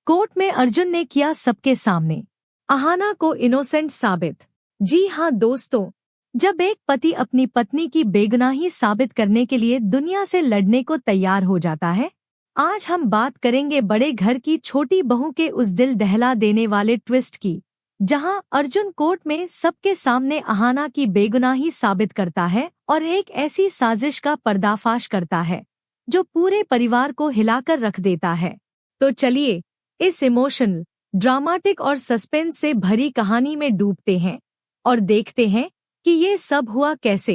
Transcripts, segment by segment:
Court में अर्जुन ने किया सबके सामने अहाना को इनोसेंट साबित। जी हाँ दोस्तों, जब एक पति अपनी पत्नी की बेगुनाही साबित करने के लिए दुनिया से लड़ने को तैयार हो जाता है। आज हम बात करेंगे बड़े घर की छोटी बहू के उस दिल दहला देने वाले ट्विस्ट की, जहां अर्जुन कोर्ट में सबके सामने अहाना की बेगुनाही साबित करता है और एक ऐसी साजिश का पर्दाफाश करता है जो पूरे परिवार को हिलाकर रख देता है। तो चलिए इस इमोशनल, ड्रामाटिक और सस्पेंस से भरी कहानी में डूबते हैं और देखते हैं कि ये सब हुआ कैसे।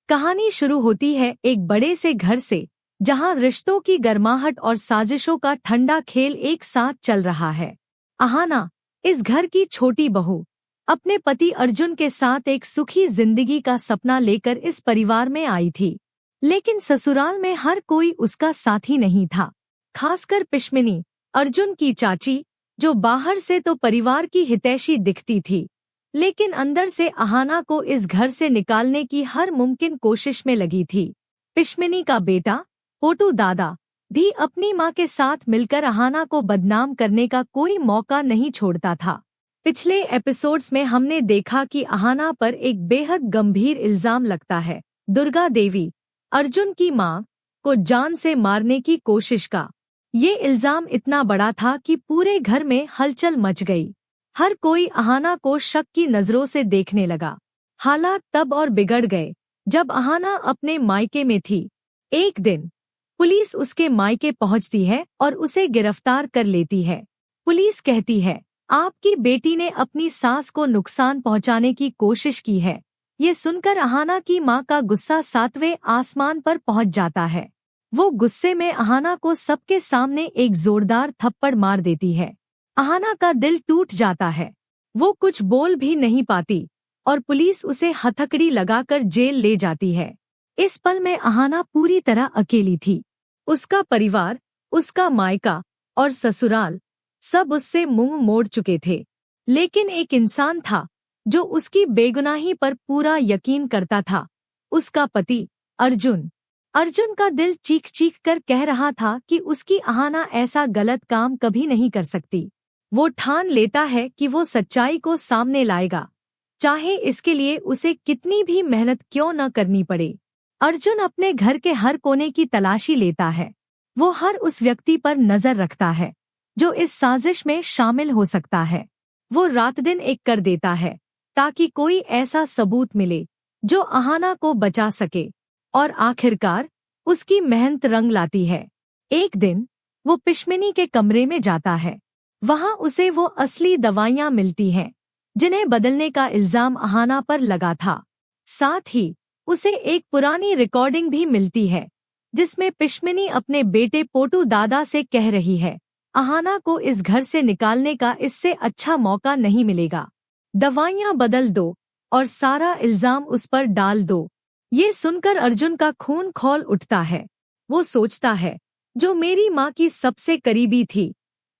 कहानी शुरू होती है एक बड़े से घर से, जहां रिश्तों की गर्माहट और साजिशों का ठंडा खेल एक साथ चल रहा है। अहाना, इस घर की छोटी बहू, अपने पति अर्जुन के साथ एक सुखी जिंदगी का सपना लेकर इस परिवार में आई थी, लेकिन ससुराल में हर कोई उसका साथी नहीं था। खासकर पिशमिनी, अर्जुन की चाची, जो बाहर से तो परिवार की हितैषी दिखती थी, लेकिन अंदर से अहाना को इस घर से निकालने की हर मुमकिन कोशिश में लगी थी। पिशमिनी का बेटा पोटू दादा भी अपनी मां के साथ मिलकर अहाना को बदनाम करने का कोई मौका नहीं छोड़ता था। पिछले एपिसोड्स में हमने देखा कि अहाना पर एक बेहद गंभीर इल्जाम लगता है, दुर्गा देवी, अर्जुन की मां, को जान से मारने की कोशिश का। ये इल्जाम इतना बड़ा था कि पूरे घर में हलचल मच गई। हर कोई अहाना को शक की नजरों से देखने लगा। हालात तब और बिगड़ गए जब अहाना अपने मायके में थी। एक दिन पुलिस उसके मायके पहुंचती है और उसे गिरफ्तार कर लेती है। पुलिस कहती है, आपकी बेटी ने अपनी सास को नुकसान पहुंचाने की कोशिश की है। ये सुनकर अहाना की मां का गुस्सा 7वें आसमान पर पहुंच जाता है। वो गुस्से में अहाना को सबके सामने एक जोरदार थप्पड़ मार देती है। अहाना का दिल टूट जाता है। वो कुछ बोल भी नहीं पाती और पुलिस उसे हथकड़ी लगाकर जेल ले जाती है। इस पल में अहाना पूरी तरह अकेली थी। उसका परिवार, उसका मायका और ससुराल सब उससे मुंह मोड़ चुके थे, लेकिन एक इंसान था जो उसकी बेगुनाही पर पूरा यकीन करता था, उसका पति अर्जुन। अर्जुन का दिल चीख चीख कर कह रहा था कि उसकी अहाना ऐसा गलत काम कभी नहीं कर सकती। वो ठान लेता है कि वो सच्चाई को सामने लाएगा, चाहे इसके लिए उसे कितनी भी मेहनत क्यों न करनी पड़े। अर्जुन अपने घर के हर कोने की तलाशी लेता है। वो हर उस व्यक्ति पर नजर रखता है जो इस साजिश में शामिल हो सकता है। वो रात दिन एक कर देता है ताकि कोई ऐसा सबूत मिले जो अहाना को बचा सके, और आखिरकार उसकी मेहनत रंग लाती है। एक दिन वो पिशमिनी के कमरे में जाता है। वहां उसे वो असली दवाइयां मिलती हैं जिन्हें बदलने का इल्जाम अहाना पर लगा था। साथ ही उसे एक पुरानी रिकॉर्डिंग भी मिलती है जिसमें पिशमिनी अपने बेटे पोटू दादा से कह रही है, अहाना को इस घर से निकालने का इससे अच्छा मौका नहीं मिलेगा। दवाइयां बदल दो और सारा इल्जाम उस पर डाल दो। ये सुनकर अर्जुन का खून खौल उठता है। वो सोचता है, जो मेरी माँ की सबसे करीबी थी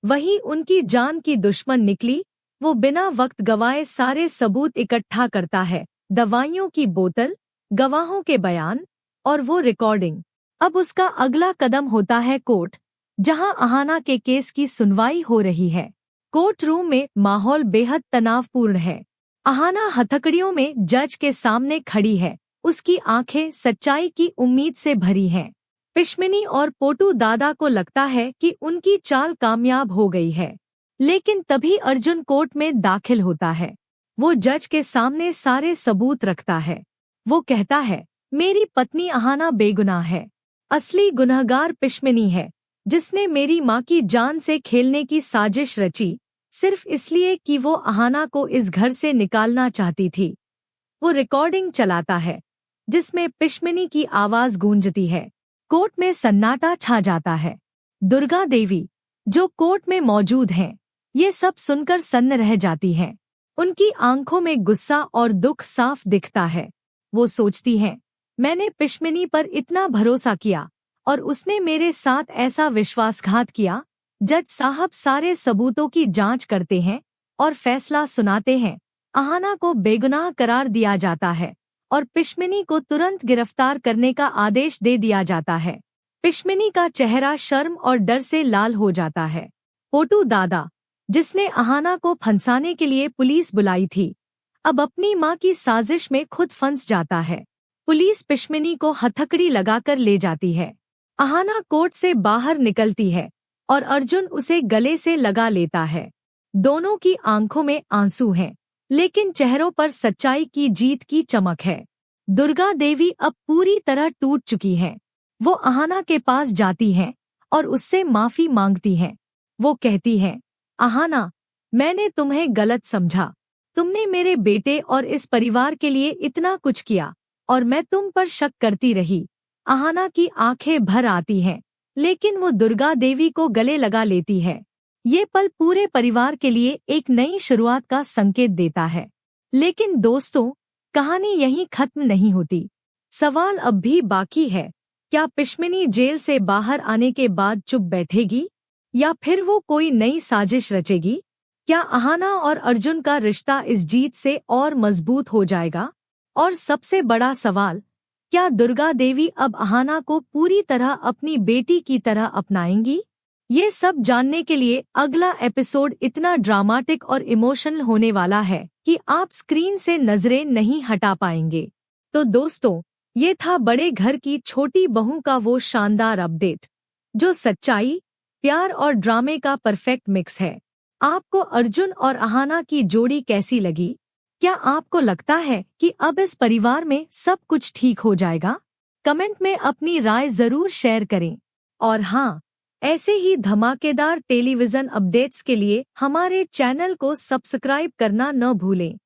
वही उनकी जान की दुश्मन निकली। वो बिना वक्त गवाए सारे सबूत इकट्ठा करता है, दवाइयों की बोतल, गवाहों के बयान और वो रिकॉर्डिंग। अब उसका अगला कदम होता है कोर्ट, जहां अहाना के केस की सुनवाई हो रही है। कोर्ट रूम में माहौल बेहद तनावपूर्ण है। अहाना हथकड़ियों में जज के सामने खड़ी है। उसकी आंखें सच्चाई की उम्मीद से भरी हैं। पिशमिनी और पोटू दादा को लगता है कि उनकी चाल कामयाब हो गई है, लेकिन तभी अर्जुन कोर्ट में दाखिल होता है। वो जज के सामने सारे सबूत रखता है। वो कहता है, मेरी पत्नी अहाना बेगुनाह है। असली गुनहगार पिशमिनी है, जिसने मेरी माँ की जान से खेलने की साजिश रची, सिर्फ इसलिए कि वो अहाना को इस घर से निकालना चाहती थी। वो रिकॉर्डिंग चलाता है जिसमें पिशमिनी की आवाज गूंजती है। कोर्ट में सन्नाटा छा जाता है। दुर्गा देवी, जो कोर्ट में मौजूद हैं, ये सब सुनकर सन्न रह जाती हैं। उनकी आंखों में गुस्सा और दुख साफ दिखता है। वो सोचती हैं, मैंने पिशमिनी पर इतना भरोसा किया और उसने मेरे साथ ऐसा विश्वासघात किया। जज साहब सारे सबूतों की जांच करते हैं और फैसला सुनाते हैं। अहाना को बेगुनाह करार दिया जाता है और पिशमिनी को तुरंत गिरफ्तार करने का आदेश दे दिया जाता है। पिशमिनी का चेहरा शर्म और डर से लाल हो जाता है। छोटू दादा, जिसने अहाना को फंसाने के लिए पुलिस बुलाई थी, अब अपनी मां की साजिश में खुद फंस जाता है। पुलिस पिशमिनी को हथकड़ी लगाकर ले जाती है। अहाना कोर्ट से बाहर निकलती है और अर्जुन उसे गले से लगा लेता है। दोनों की आंखों में आंसू हैं, लेकिन चेहरों पर सच्चाई की जीत की चमक है। दुर्गा देवी अब पूरी तरह टूट चुकी हैं। वो अहाना के पास जाती हैं और उससे माफी मांगती हैं। वो कहती हैं, अहाना, मैंने तुम्हें गलत समझा। तुमने मेरे बेटे और इस परिवार के लिए इतना कुछ किया और मैं तुम पर शक करती रही। अहाना की आंखें भर आती हैं, लेकिन वो दुर्गा देवी को गले लगा लेती है। ये पल पूरे परिवार के लिए एक नई शुरुआत का संकेत देता है। लेकिन दोस्तों, कहानी यहीं खत्म नहीं होती। सवाल अब भी बाकी है। क्या पिशमिनी जेल से बाहर आने के बाद चुप बैठेगी या फिर वो कोई नई साजिश रचेगी? क्या अहाना और अर्जुन का रिश्ता इस जीत से और मजबूत हो जाएगा? और सबसे बड़ा सवाल, क्या दुर्गा देवी अब अहाना को पूरी तरह अपनी बेटी की तरह अपनाएंगी? ये सब जानने के लिए अगला एपिसोड इतना ड्रामाटिक और इमोशनल होने वाला है कि आप स्क्रीन से नजरें नहीं हटा पाएंगे। तो दोस्तों, ये था बड़े घर की छोटी बहू का वो शानदार अपडेट जो सच्चाई, प्यार और ड्रामे का परफेक्ट मिक्स है। आपको अर्जुन और अहाना की जोड़ी कैसी लगी? क्या आपको लगता है कि अब इस परिवार में सब कुछ ठीक हो जाएगा? कमेंट में अपनी राय जरूर शेयर करें। और हाँ, ऐसे ही धमाकेदार टेलीविजन अपडेट्स के लिए हमारे चैनल को सब्सक्राइब करना न भूलें।